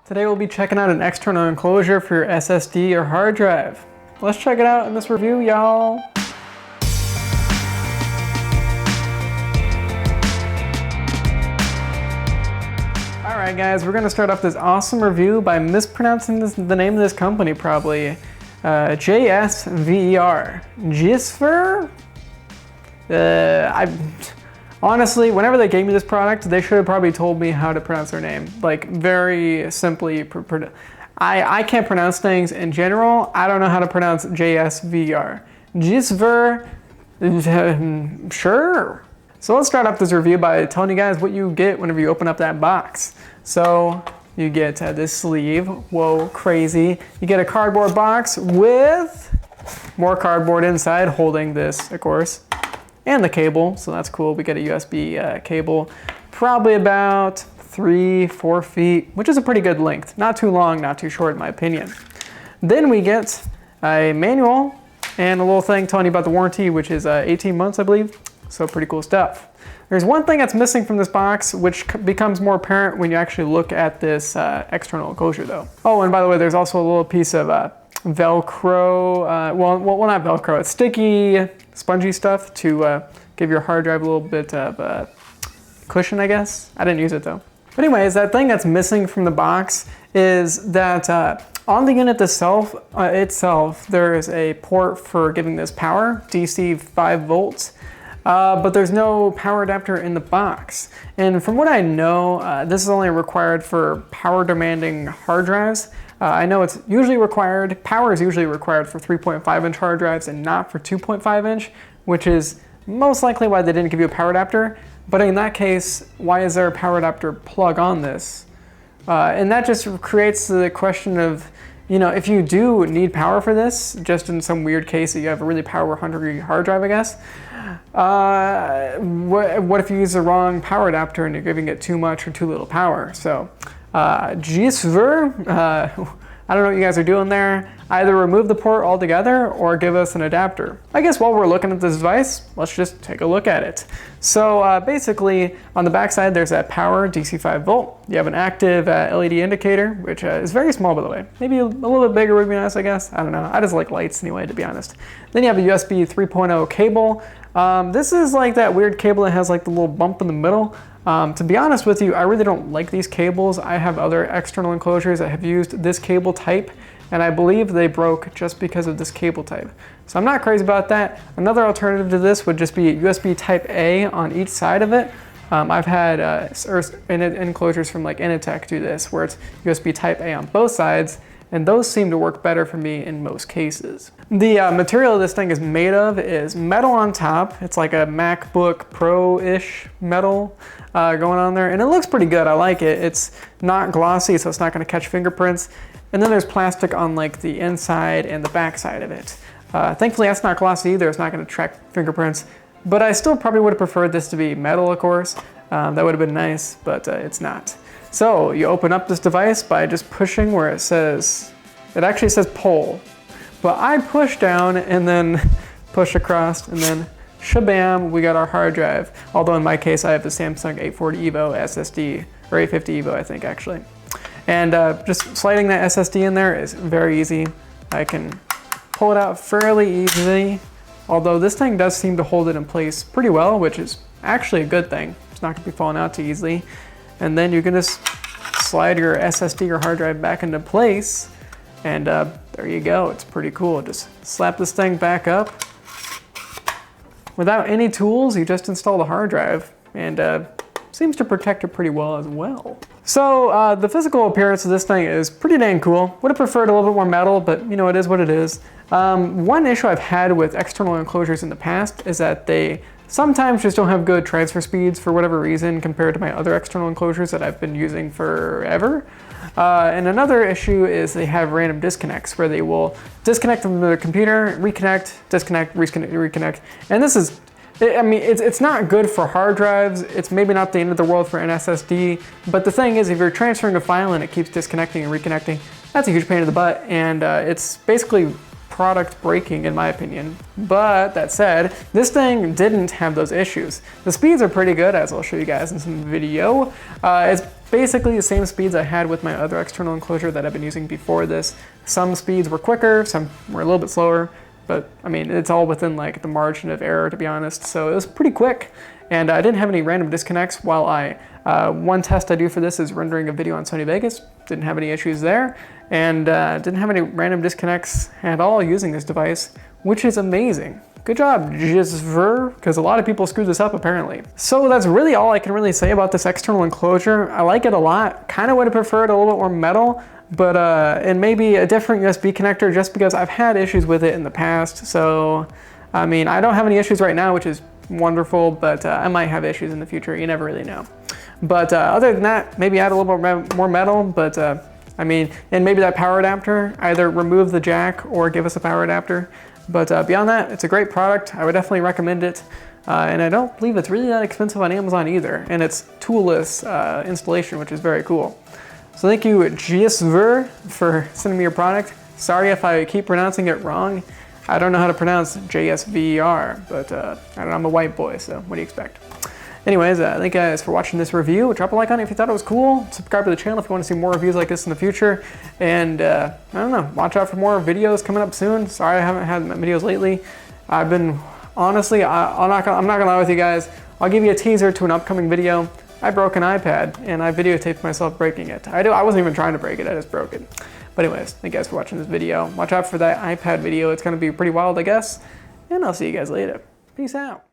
Today we'll be checking out an external enclosure for your SSD or hard drive. Let's check it out in this review, y'all. Alright guys, we're gonna start off this awesome review by mispronouncing the name of this company probably. JSVER. JSVER? Honestly, whenever they gave me this product, they should have probably told me how to pronounce their name. Like, very simply. I can't pronounce things in general. I don't know how to pronounce JSVER. JSVER, sure. So let's start off this review by telling you guys what you get whenever you open up that box. So you get this sleeve. Whoa, crazy. You get a cardboard box with more cardboard inside holding this, of course. And the cable, so that's cool. We get a USB cable, probably about 3-4 feet, which is a pretty good length. Not too long, not too short in my opinion. Then we get a manual and a little thing telling you about the warranty, which is 18 months, I believe. So pretty cool stuff. There's one thing that's missing from this box, which becomes more apparent when you actually look at this external enclosure though. Oh, and by the way, there's also a little piece of Velcro, well not Velcro, it's sticky, spongy stuff to give your hard drive a little bit of cushion, I guess. I didn't use it though. But anyways, that thing that's missing from the box is that on the unit itself, there is a port for giving this power, DC 5 volts. But there's no power adapter in the box. And from what I know, this is only required for power demanding hard drives. I know it's usually required, power is usually required for 3.5 inch hard drives and not for 2.5 inch, which is most likely why they didn't give you a power adapter. But in that case, why is there a power adapter plug on this? And that just creates the question of, you know, if you do need power for this, just in some weird case that you have a really power hungry hard drive, I guess, what if you use the wrong power adapter and you're giving it too much or too little power? So JSVER, I don't know what you guys are doing there. Either remove the port altogether or give us an adapter. I guess while we're looking at this device, let's just take a look at it. So basically on the back side, there's that power DC 5 volt. You have an active LED indicator, which is very small by the way. Maybe a little bit bigger would be nice, I guess. I don't know. I just like lights anyway, to be honest. Then you have a USB 3.0 cable. This is like that weird cable that has like the little bump in the middle. To be honest with you, I really don't like these cables. I have other external enclosures that have used this cable type, and I believe they broke just because of this cable type. So I'm not crazy about that. Another alternative to this would just be USB type A on each side of it. I've had enclosures from like Initech do this, where it's USB type A on both sides, and those seem to work better for me in most cases. The material this thing is made of is metal on top. It's like a MacBook Pro-ish metal going on there, and it looks pretty good. I like it. It's not glossy, so it's not gonna catch fingerprints. And then there's plastic on like the inside and the back side of it. Thankfully that's not glossy either. It's not gonna track fingerprints, but I still probably would have preferred this to be metal, of course. That would have been nice, but it's not. So you open up this device by just pushing where it says, it actually says pull, but I push down and then push across and then shabam, we got our hard drive. Although in my case, I have the Samsung 840 EVO SSD, or 850 EVO, I think actually. And just sliding that SSD in there is very easy. I can pull it out fairly easily, although this thing does seem to hold it in place pretty well, which is actually a good thing. It's not gonna be falling out too easily. And then you can just slide your SSD or hard drive back into place, and there you go. It's pretty cool. Just slap this thing back up. Without any tools, you just install the hard drive, and seems to protect it pretty well as well. So the physical appearance of this thing is pretty dang cool. Would have preferred a little bit more metal, but you know, it is what it is. One issue I've had with external enclosures in the past is that they sometimes just don't have good transfer speeds for whatever reason compared to my other external enclosures that I've been using forever. And another issue is they have random disconnects where they will disconnect from the computer, reconnect, disconnect, reconnect. And this is, I mean, it's not good for hard drives. It's maybe not the end of the world for an SSD, but the thing is, if you're transferring a file and it keeps disconnecting and reconnecting, that's a huge pain in the butt, and it's basically product breaking in my opinion. But that said, this thing didn't have those issues. The speeds are pretty good, as I'll show you guys in some video. It's basically the same speeds I had with my other external enclosure that I've been using before this. Some speeds were quicker, some were a little bit slower, but I mean, it's all within like the margin of error, to be honest. So it was pretty quick, and I didn't have any random disconnects while one test I do for this is rendering a video on Sony Vegas. Didn't have any issues there, and didn't have any random disconnects at all using this device, which is amazing. Good job, JSVER, because a lot of people screw this up apparently. So that's really all I can really say about this external enclosure. I like it a lot. Kind of would have preferred a little bit more metal, but and maybe a different USB connector, just because I've had issues with it in the past. So, I mean, I don't have any issues right now, which is wonderful, but I might have issues in the future. You never really know. But other than that, maybe add a little bit more metal, but I mean, and maybe that power adapter, either remove the jack or give us a power adapter. But beyond that, it's a great product. I would definitely recommend it. And I don't believe it's really that expensive on Amazon either. And it's toolless installation, which is very cool. So thank you, JSVER, for sending me your product. Sorry if I keep pronouncing it wrong. I don't know how to pronounce JSVER, but I don't know, I'm a white boy, so what do you expect? Anyways, thank you guys for watching this review. Drop a like on it if you thought it was cool. Subscribe to the channel if you want to see more reviews like this in the future. And I don't know, watch out for more videos coming up soon. Sorry I haven't had videos lately. I've been, honestly, I'm not gonna lie with you guys. I'll give you a teaser to an upcoming video. I broke an iPad and I videotaped myself breaking it. I wasn't even trying to break it, I just broke it. But anyways, thank you guys for watching this video. Watch out for that iPad video. It's gonna be pretty wild, I guess. And I'll see you guys later. Peace out.